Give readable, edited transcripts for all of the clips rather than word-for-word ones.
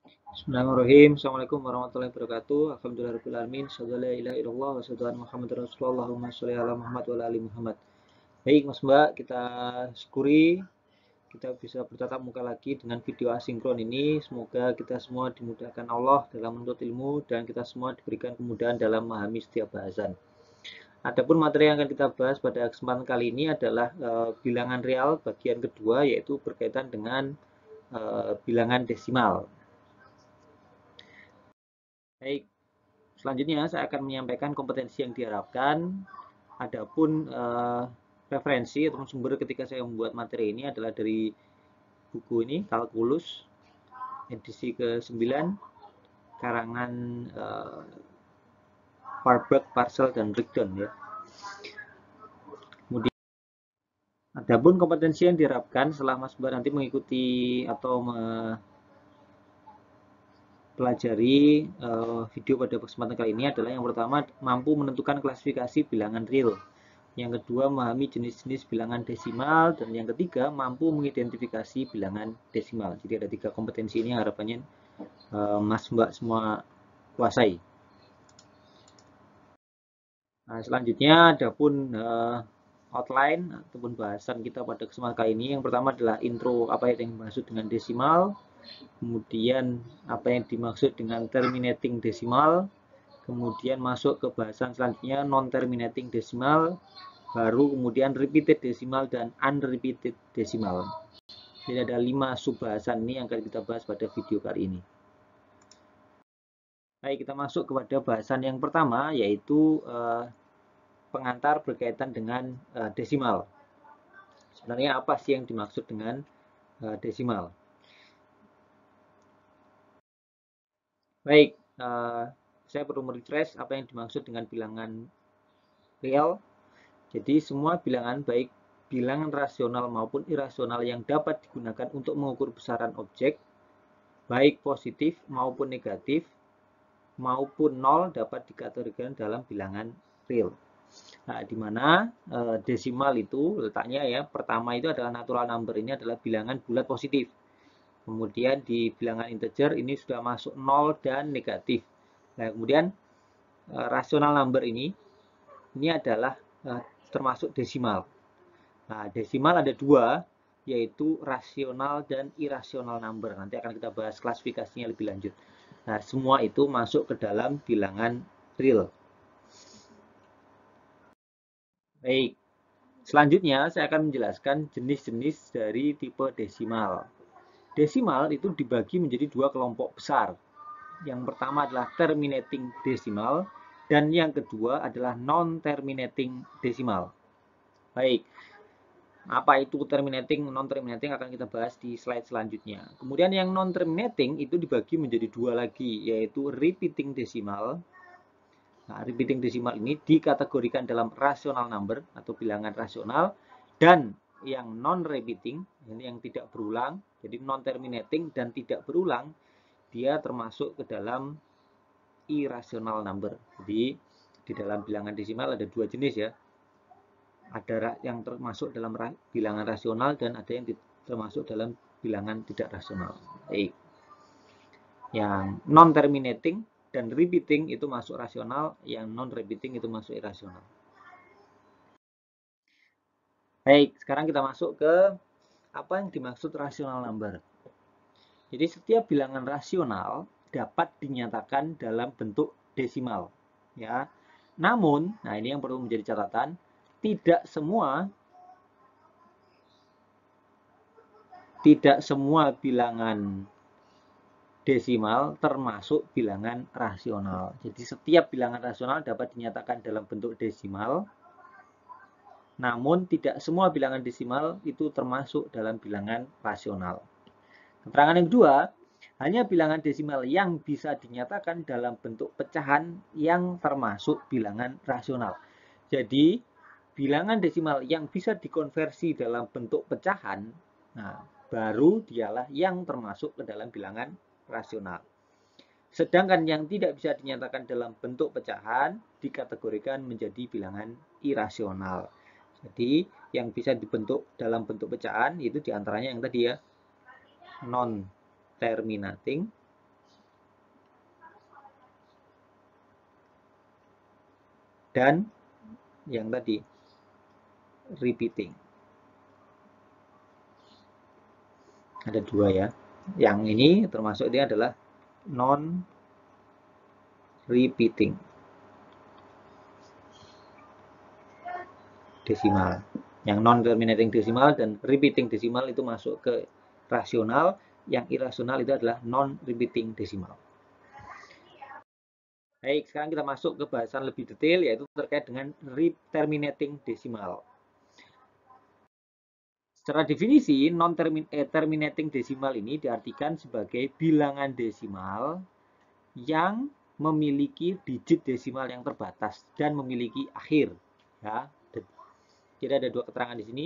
Bismillahirrahmanirrahim. Assalamualaikum warahmatullahi wabarakatuh. Alhamdulillahirabbil alamin. Syada la ilaha illallah wa syada anna Muhammadar Rasulullah. Allahumma sholli ala Muhammad wa ala ali Muhammad. Baik, Mas Mbak, kita syukuri kita bisa bertatap muka lagi dengan video asinkron ini. Semoga kita semua dimudahkan Allah dalam menuntut ilmu dan kita semua diberikan kemudahan dalam memahami setiap bahasan. Adapun materi yang akan kita bahas pada kesempatan kali ini adalah bilangan real bagian kedua, yaitu berkaitan dengan bilangan desimal. Baik, selanjutnya saya akan menyampaikan kompetensi yang diharapkan. Adapun referensi atau sumber ketika saya membuat materi ini adalah dari buku ini, Kalkulus, edisi ke-9, karangan Warburg, Parcel, dan Rigdon ya. Kemudian, adapun kompetensi yang diharapkan setelah Mas Mbak nanti mengikuti atau pelajari video pada kesempatan kali ini adalah yang pertama mampu menentukan klasifikasi bilangan real, yang kedua memahami jenis-jenis bilangan desimal, dan yang ketiga mampu mengidentifikasi bilangan desimal. Jadi ada 3 kompetensi ini harapannya Mas Mbak semua kuasai. Nah, selanjutnya adapun outline ataupun bahasan kita pada kesempatan kali ini, yang pertama adalah intro apa yang dimaksud dengan desimal, kemudian apa yang dimaksud dengan terminating desimal, kemudian masuk ke bahasan selanjutnya non-terminating desimal, baru kemudian repeated desimal dan unrepeated desimal. Jadi ada 5 subbahasan ini yang akan kita bahas pada video kali ini. Baik, kita masuk kepada bahasan yang pertama, yaitu pengantar berkaitan dengan desimal. Sebenarnya apa sih yang dimaksud dengan desimal? Baik, saya perlu merefresh apa yang dimaksud dengan bilangan real. Jadi semua bilangan, baik bilangan rasional maupun irasional yang dapat digunakan untuk mengukur besaran objek, baik positif maupun negatif, maupun nol, dapat dikategorikan dalam bilangan real. Nah, di mana desimal itu letaknya ya, pertama itu adalah natural number, ini adalah bilangan bulat positif. Kemudian di bilangan integer ini sudah masuk 0 dan negatif. Nah, kemudian rational number ini adalah termasuk desimal. Nah, desimal ada 2, yaitu rasional dan irasional number. Nanti akan kita bahas klasifikasinya lebih lanjut. Nah, semua itu masuk ke dalam bilangan real. Baik, selanjutnya saya akan menjelaskan jenis-jenis dari tipe desimal. Desimal itu dibagi menjadi 2 kelompok besar. Yang pertama adalah terminating desimal, dan yang kedua adalah non-terminating desimal. Baik, apa itu terminating, non-terminating akan kita bahas di slide selanjutnya. Kemudian yang non-terminating itu dibagi menjadi 2 lagi, yaitu repeating desimal. Nah, repeating desimal ini dikategorikan dalam rational number atau bilangan rasional, dan yang non-repeating, ini yang tidak berulang, jadi non-terminating dan tidak berulang, dia termasuk ke dalam irrational number. Jadi di dalam bilangan desimal ada 2 jenis ya. Ada yang termasuk dalam bilangan rasional dan ada yang termasuk dalam bilangan tidak rasional. Baik. Yang non-terminating dan repeating itu masuk rasional, yang non-repeating itu masuk irasional. Baik, sekarang kita masuk ke apa yang dimaksud rational number. Jadi setiap bilangan rasional dapat dinyatakan dalam bentuk desimal, ya. Namun, nah ini yang perlu menjadi catatan, tidak semua bilangan desimal termasuk bilangan rasional. Jadi setiap bilangan rasional dapat dinyatakan dalam bentuk desimal, namun tidak semua bilangan desimal itu termasuk dalam bilangan rasional. Keterangan yang kedua, hanya bilangan desimal yang bisa dinyatakan dalam bentuk pecahan yang termasuk bilangan rasional. Jadi, bilangan desimal yang bisa dikonversi dalam bentuk pecahan, nah, baru dialah yang termasuk ke dalam bilangan rasional. Sedangkan yang tidak bisa dinyatakan dalam bentuk pecahan dikategorikan menjadi bilangan irasional. Jadi, yang bisa dibentuk dalam bentuk pecahan itu diantaranya yang tadi ya, non-terminating, dan yang tadi repeating. Ada dua ya. Yang ini termasuk ini adalah non repeating desimal. Yang non terminating desimal dan repeating desimal itu masuk ke rasional, yang irasional itu adalah non repeating desimal. Baik, sekarang kita masuk ke bahasan lebih detail, yaitu terkait dengan terminating desimal. Secara definisi, terminating desimal ini diartikan sebagai bilangan desimal yang memiliki digit desimal yang terbatas dan memiliki akhir. Ya, jadi ada dua keterangan di sini,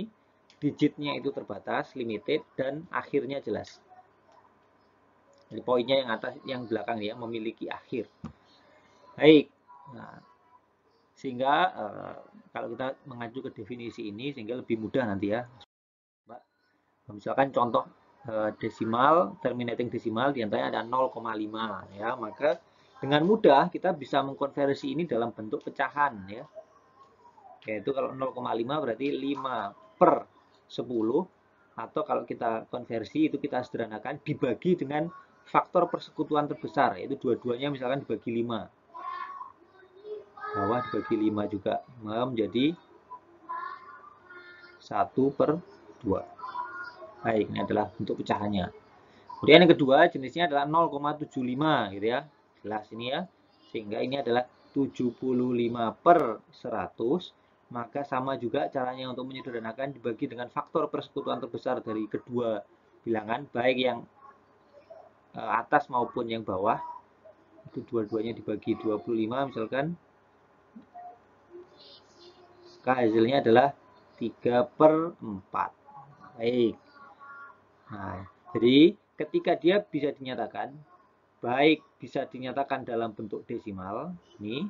digitnya itu terbatas, limited, dan akhirnya jelas. Jadi poinnya yang atas, yang belakang ya, memiliki akhir. Baik, nah, sehingga kalau kita mengacu ke definisi ini, sehingga lebih mudah nanti ya. Misalkan contoh desimal, terminating desimal diantaranya ada 0,5 ya, maka dengan mudah kita bisa mengkonversi ini dalam bentuk pecahan ya. Yaitu kalau 0,5 berarti 5 per 10, atau kalau kita konversi itu kita sederhanakan dibagi dengan faktor persekutuan terbesar, yaitu dua-duanya misalkan dibagi 5. Bawah dibagi 5 juga menjadi 1 per 2. Baik, ini adalah bentuk pecahannya. Kemudian yang kedua jenisnya adalah 0,75 gitu ya. Jelas ini ya. Sehingga ini adalah 75 per 100. Maka sama juga caranya untuk menyederhanakan dibagi dengan faktor persekutuan terbesar dari kedua bilangan, baik yang atas maupun yang bawah. Itu dua-duanya dibagi 25 misalkan. Maka hasilnya adalah 3 per 4. Baik. Nah, jadi ketika dia bisa dinyatakan, baik bisa dinyatakan dalam bentuk desimal, ini,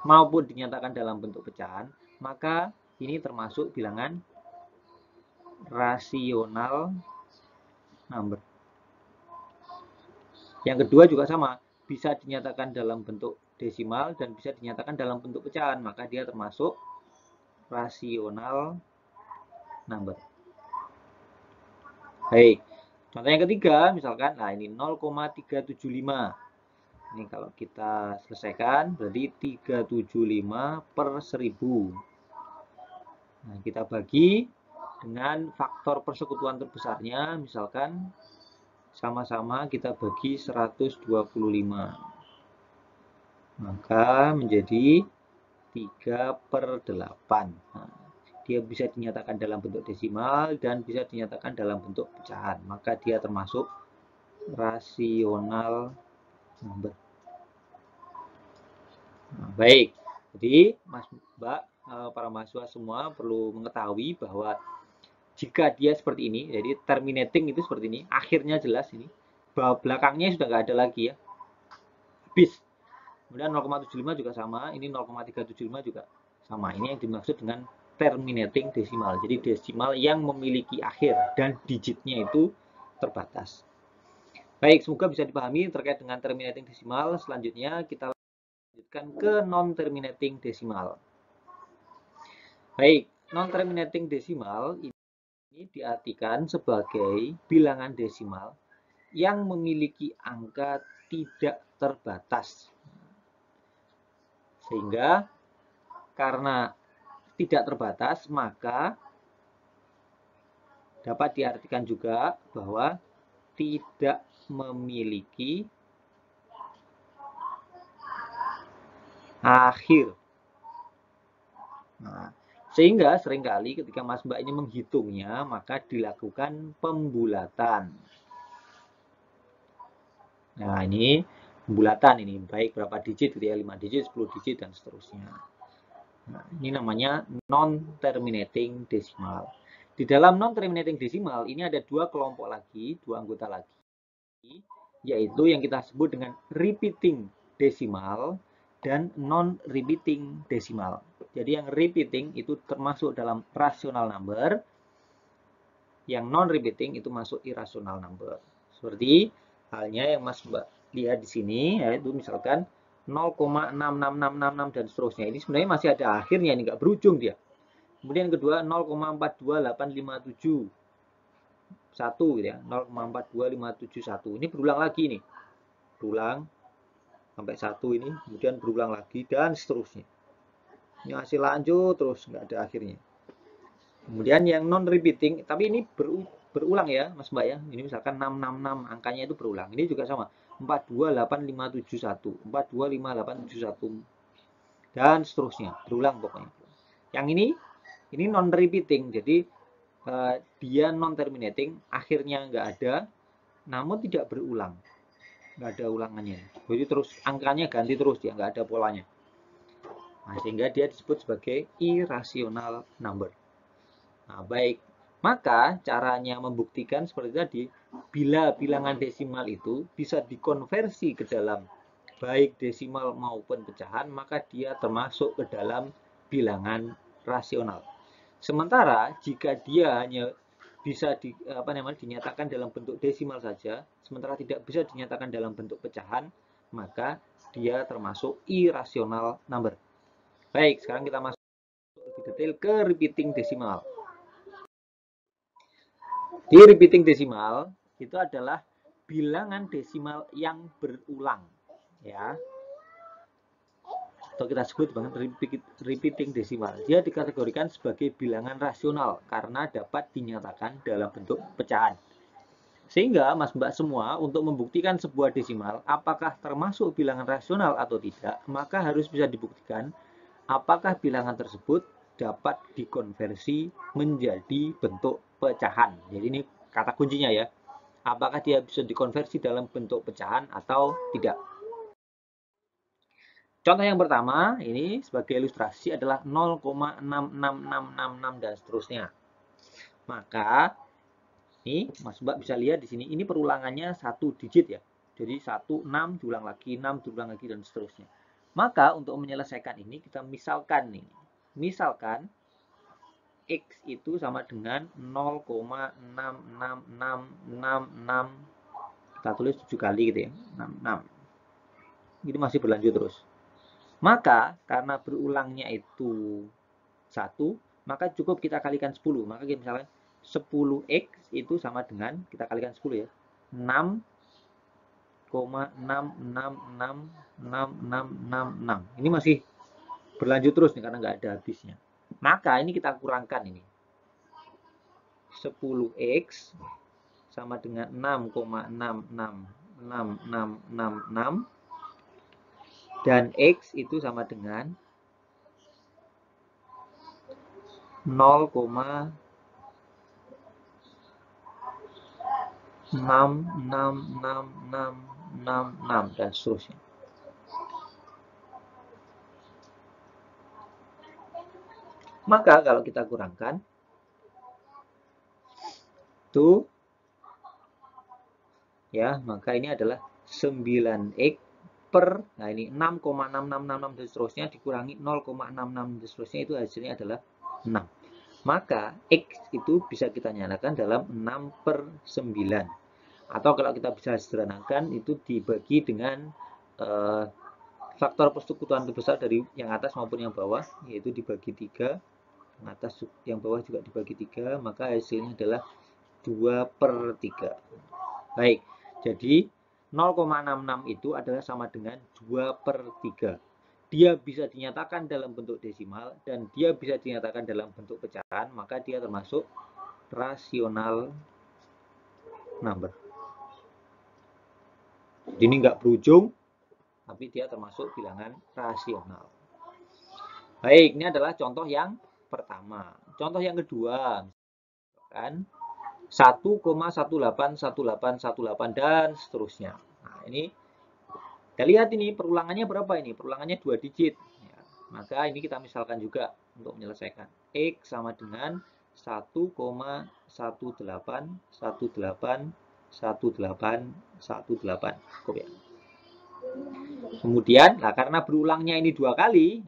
maupun dinyatakan dalam bentuk pecahan, maka ini termasuk bilangan rasional number. Yang kedua juga sama, bisa dinyatakan dalam bentuk desimal dan bisa dinyatakan dalam bentuk pecahan, maka dia termasuk rasional number. Baik, contoh yang ketiga, misalkan, nah ini 0,375. Ini kalau kita selesaikan, berarti 375 per 1000. Nah, kita bagi dengan faktor persekutuan terbesarnya, misalkan sama-sama kita bagi 125. Maka menjadi 3 per 8. Nah, dia bisa dinyatakan dalam bentuk desimal dan bisa dinyatakan dalam bentuk pecahan. Maka dia termasuk rasional number. Nah, baik, jadi Mas Mbak, para mahasiswa semua perlu mengetahui bahwa jika dia seperti ini, jadi terminating itu seperti ini, akhirnya jelas ini, bahwa belakangnya sudah nggak ada lagi ya, habis. Kemudian 0,75 juga sama, ini 0,375 juga sama. Ini yang dimaksud dengan terminating desimal. Jadi desimal yang memiliki akhir dan digitnya itu terbatas. Baik, semoga bisa dipahami terkait dengan terminating desimal. Selanjutnya kita lanjutkan ke non-terminating desimal. Baik, non-terminating desimal ini diartikan sebagai bilangan desimal yang memiliki angka tidak terbatas. Sehingga karena tidak terbatas, maka dapat diartikan juga bahwa tidak memiliki akhir. Nah, sehingga seringkali ketika Mas Mbak ini menghitungnya, maka dilakukan pembulatan. Nah, ini pembulatan ini, baik berapa digit, gitu ya, 5 digit, 10 digit, dan seterusnya. Nah, ini namanya non-terminating desimal. Di dalam non-terminating desimal ini ada dua kelompok lagi, dua anggota lagi, yaitu yang kita sebut dengan repeating desimal dan non-repeating desimal. Jadi yang repeating itu termasuk dalam rational number, yang non-repeating itu masuk irrational number. Seperti halnya yang Mas Mbak lihat di sini, yaitu misalkan 0,66666 dan seterusnya. Ini sebenarnya masih ada akhirnya, ini nggak berujung dia. Kemudian kedua 0,42857 1 gitu ya, 0,42571. Ini berulang lagi nih. Berulang sampai 1 ini, kemudian berulang lagi dan seterusnya. Ini masih lanjut terus, nggak ada akhirnya. Kemudian yang non repeating, tapi ini berulang ya Mas Mbak ya. Ini misalkan 666, angkanya itu berulang. Ini juga sama. 4285571, 4255871 dan seterusnya. Berulang pokoknya. Yang ini non repeating. Jadi dia non terminating, akhirnya nggak ada, namun tidak berulang. Nggak ada ulangannya. Jadi terus angkanya ganti terus dia, nggak ada polanya. Nah, sehingga dia disebut sebagai irrational number. Nah, baik. Maka caranya membuktikan seperti tadi, bila bilangan desimal itu bisa dikonversi ke dalam baik desimal maupun pecahan, maka dia termasuk ke dalam bilangan rasional. Sementara jika dia hanya bisa dinyatakan dalam bentuk desimal saja, sementara tidak bisa dinyatakan dalam bentuk pecahan, maka dia termasuk irrational number. Baik, sekarang kita masuk lebih detail ke repeating desimal. Di repeating desimal itu adalah bilangan desimal yang berulang, ya. Atau kita sebut banget repeating desimal. Dia dikategorikan sebagai bilangan rasional karena dapat dinyatakan dalam bentuk pecahan. Sehingga Mas Mbak semua untuk membuktikan sebuah desimal apakah termasuk bilangan rasional atau tidak, maka harus bisa dibuktikan apakah bilangan tersebut dapat dikonversi menjadi bentuk pecahan. Jadi ini kata kuncinya ya. Apakah dia bisa dikonversi dalam bentuk pecahan atau tidak. Contoh yang pertama, ini sebagai ilustrasi adalah 0,66666 dan seterusnya. Maka ini Mas Mbak bisa lihat di sini, ini perulangannya satu digit ya. Jadi 1, 6, diulang lagi, 6, diulang lagi, dan seterusnya. Maka untuk menyelesaikan ini, kita misalkan ini. Misalkan X itu sama dengan 0,66666. Kita tulis 7 kali gitu ya. 66. Ini masih berlanjut terus. Maka karena berulangnya itu 1, maka cukup kita kalikan 10. Maka misalnya 10x itu sama dengan, kita kalikan 10 ya, 6,6666666. Ini masih berlanjut terus nih karena nggak ada habisnya. Maka ini kita kurangkan ini. 10x sama dengan 6,66666 dan x itu sama dengan 0,66666 dan seterusnya. Maka kalau kita kurangkan itu ya, maka ini adalah 9x per, nah ini 6,6666 dan seterusnya dikurangi 0,66 dan seterusnya, itu hasilnya adalah 6. Maka X itu bisa kita nyalakan dalam 6 per 9. Atau kalau kita bisa sederhanakan, itu dibagi dengan faktor persekutuan terbesar dari yang atas maupun yang bawah, yaitu dibagi 3. Yang atas, yang bawah juga dibagi 3, maka hasilnya adalah 2 per 3. Baik, jadi 0,66 itu adalah sama dengan 2 per 3. Dia bisa dinyatakan dalam bentuk desimal dan dia bisa dinyatakan dalam bentuk pecahan, maka dia termasuk rasional number. Jadi ini nggak berujung, tapi dia termasuk bilangan rasional. Baik, ini adalah contoh yang pertama. Contoh yang kedua, kan 1,181818 dan seterusnya. Nah, ini kita lihat ini perulangannya berapa ini? Perulangannya 2 digit. Ya, maka ini kita misalkan juga untuk menyelesaikan. X sama dengan 1,18181818. Cukup ya. Kemudian, nah karena berulangnya ini 2 kali,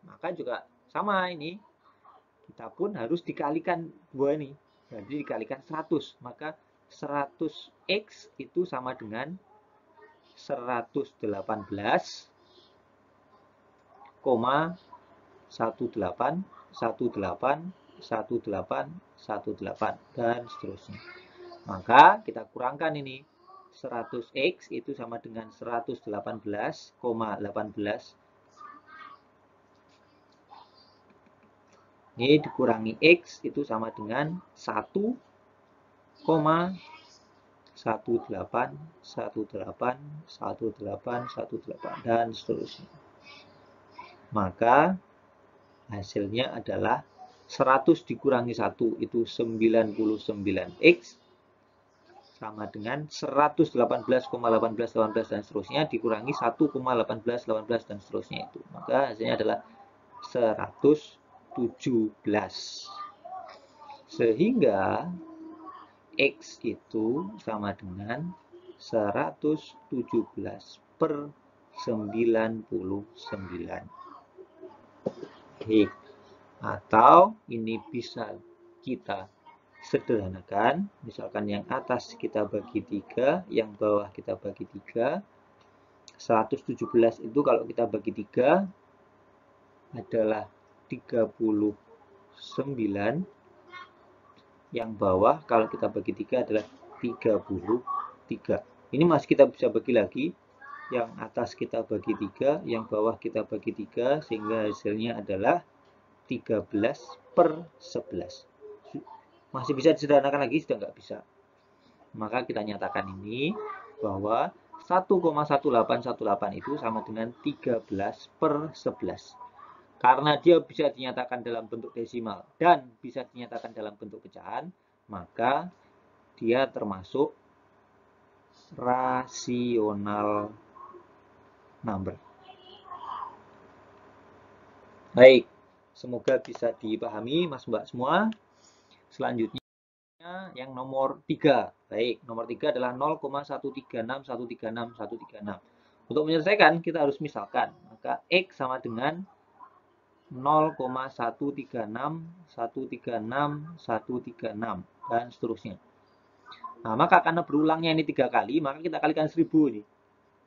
maka juga sama ini. Kita pun harus dikalikan 2 ini. Jadi dikalikan 100, maka 100x itu sama dengan 118 18, 18, 18, 18, dan seterusnya. Maka kita kurangkan ini. 100x itu sama dengan 118,18. Ini dikurangi x itu sama dengan 1,18181818 dan seterusnya. Maka hasilnya adalah 100 dikurangi 1 itu 99x sama dengan 118,1818 dan seterusnya dikurangi 1,1818 dan seterusnya itu. Maka hasilnya adalah 117. Sehingga X itu sama dengan 117 per 99. Atau ini bisa kita sederhanakan, misalkan yang atas kita bagi 3, yang bawah kita bagi 3. 117 itu kalau kita bagi 3 adalah 39, yang bawah kalau kita bagi 3 adalah 33. Ini masih kita bisa bagi lagi, yang atas kita bagi 3, yang bawah kita bagi 3, sehingga hasilnya adalah 13 per 11. Masih bisa disederhanakan lagi, sudah nggak bisa. Maka kita nyatakan ini bahwa 1,1818 itu sama dengan 13 per 11. Karena dia bisa dinyatakan dalam bentuk desimal dan bisa dinyatakan dalam bentuk pecahan, maka dia termasuk rasional number. Baik, semoga bisa dipahami Mas Mbak semua. Selanjutnya yang nomor 3. Baik, nomor 3 adalah 0,136136136. Untuk menyelesaikan kita harus misalkan, maka X sama dengan 0,136136136 dan seterusnya. Nah, maka karena berulangnya ini 3 kali, maka kita kalikan 1000 ini.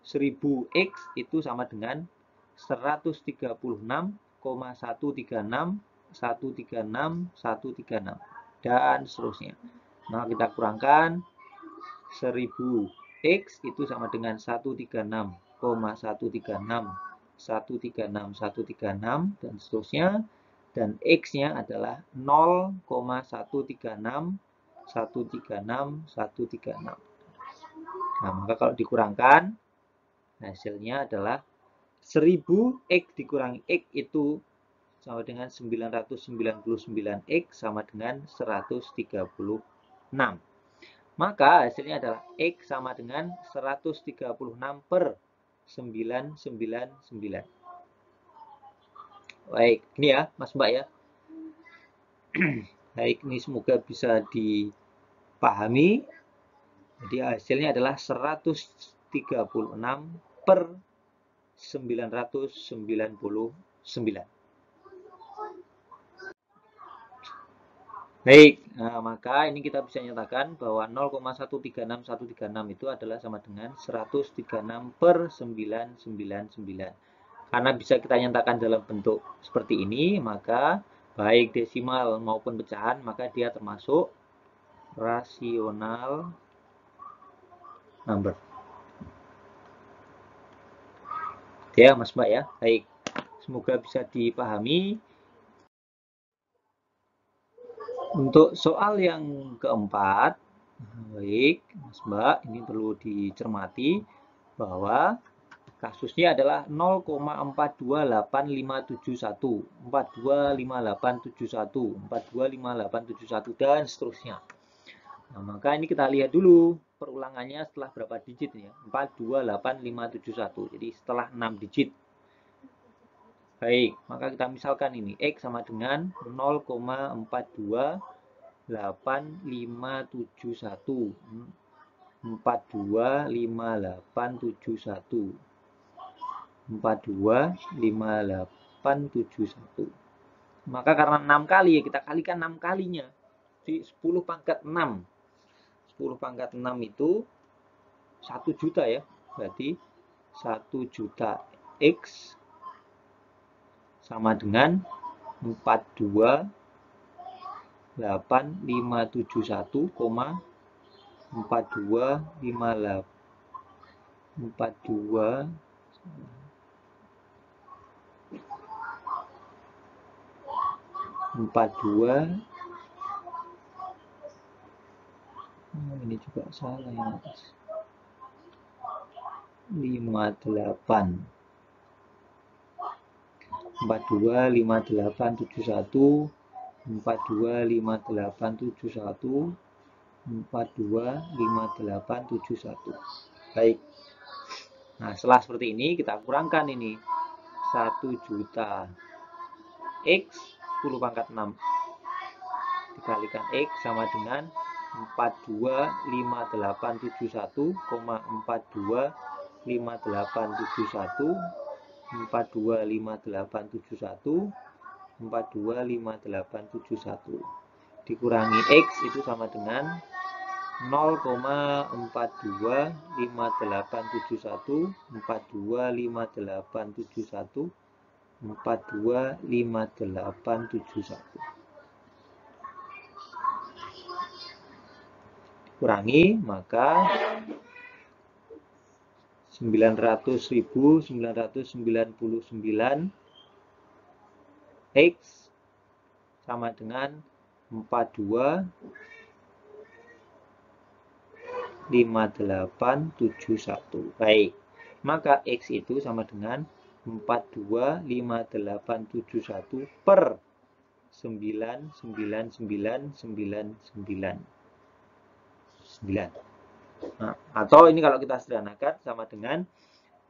1000x itu sama dengan 136,136,136,136 dan seterusnya. Nah, kita kurangkan 1000x itu sama dengan 136,136,136,136 dan seterusnya. Dan x-nya adalah 0,136,136,136. Nah, maka kalau dikurangkan, hasilnya adalah 1000x dikurangi x itu sama dengan 999x sama dengan 136. Maka hasilnya adalah x sama dengan 136 per 999. Baik, ini ya Mas Mbak ya. Baik, ini semoga bisa dipahami. Jadi hasilnya adalah 136 per 999. Baik, nah, maka ini kita bisa nyatakan bahwa 0,136,136 itu adalah sama dengan 136 per 999. Karena bisa kita nyatakan dalam bentuk seperti ini, maka baik desimal maupun pecahan, maka dia termasuk rasional number. Ya, Mas Mbak ya. Baik, semoga bisa dipahami. Untuk soal yang keempat, baik, Mas Mbak, ini perlu dicermati bahwa kasusnya adalah 0,428571, 425871, 425871 dan seterusnya. Nah, maka ini kita lihat dulu perulangannya setelah berapa digit ya? 428571. Jadi setelah 6 digit. Baik, maka kita misalkan ini X sama dengan 0,425871. 425871. 425871. Maka karena 6 kali ya kita kalikan 6 kalinya. Di 10 pangkat 6. 10 pangkat 6 itu 1 juta ya. Berarti 1 juta X sama dengan 428.571, 42 ini juga salah ya, 58 425871 425871 425871. Baik. Nah, setelah seperti ini kita kurangkan ini 1 juta X 10 pangkat 6 dikalikan X sama dengan 425.871, 425.871, 425.871, 425.871 dikurangi X itu sama dengan 0,425.871, 425.871, 425.871 kurangi, maka 900.999 X sama dengan 425871. Baik, maka X itu sama dengan 425.871 per 99999. Nah, atau ini kalau kita sederhanakan sama dengan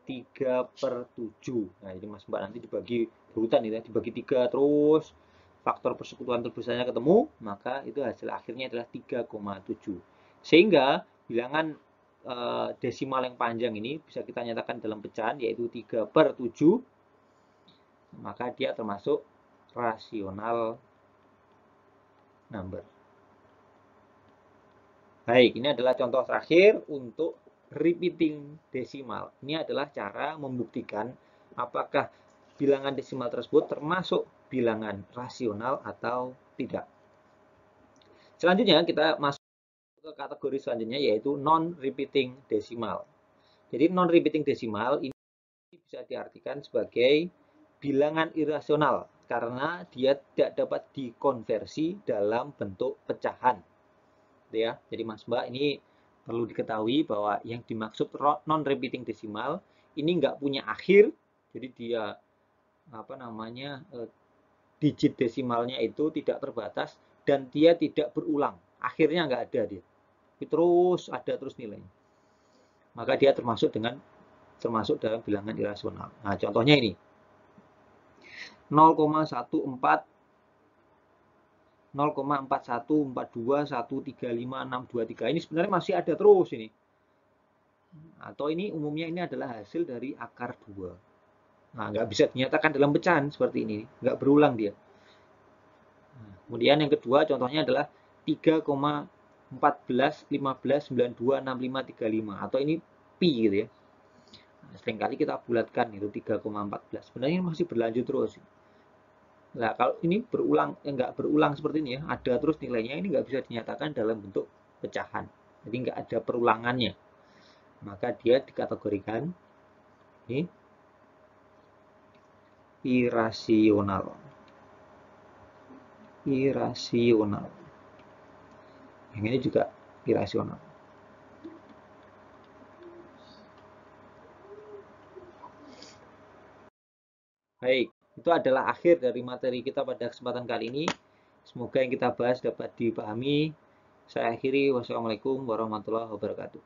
3/7. Nah, ini Mas Mbak nanti dibagi berurutan ya, dibagi 3 terus faktor persekutuan terbesarnya ketemu, maka itu hasil akhirnya adalah 3,7. Sehingga bilangan desimal yang panjang ini bisa kita nyatakan dalam pecahan yaitu 3/7, maka dia termasuk rasional number. Baik, ini adalah contoh terakhir untuk repeating desimal. Ini adalah cara membuktikan apakah bilangan desimal tersebut termasuk bilangan rasional atau tidak. Selanjutnya kita masuk ke kategori selanjutnya yaitu non-repeating desimal. Jadi non-repeating desimal ini bisa diartikan sebagai bilangan irasional karena dia tidak dapat dikonversi dalam bentuk pecahan. Ya, jadi Mas Mbak ini perlu diketahui bahwa yang dimaksud non-repeating desimal ini nggak punya akhir, jadi dia digit desimalnya itu tidak terbatas dan dia tidak berulang, akhirnya nggak ada dia, terus ada terus nilainya, maka dia termasuk dalam bilangan irasional. Nah, contohnya ini 0,14 0,4142135623 ini sebenarnya masih ada terus ini. Atau ini umumnya ini adalah hasil dari akar 2. Nah, nggak bisa dinyatakan dalam pecahan seperti ini, nggak berulang dia. Nah, kemudian yang kedua contohnya adalah 3,1415926535 atau ini pi gitu ya. Nah, seringkali kita bulatkan itu 3,14. Sebenarnya masih berlanjut terus. Nah, kalau ini nggak berulang seperti ini ya, ada terus nilainya, ini nggak bisa dinyatakan dalam bentuk pecahan. Jadi nggak ada perulangannya. Maka dia dikategorikan ini irasional. Irasional. Yang ini juga irasional. Baik. Itu adalah akhir dari materi kita pada kesempatan kali ini. Semoga yang kita bahas dapat dipahami. Saya akhiri. Wassalamualaikum warahmatullahi wabarakatuh.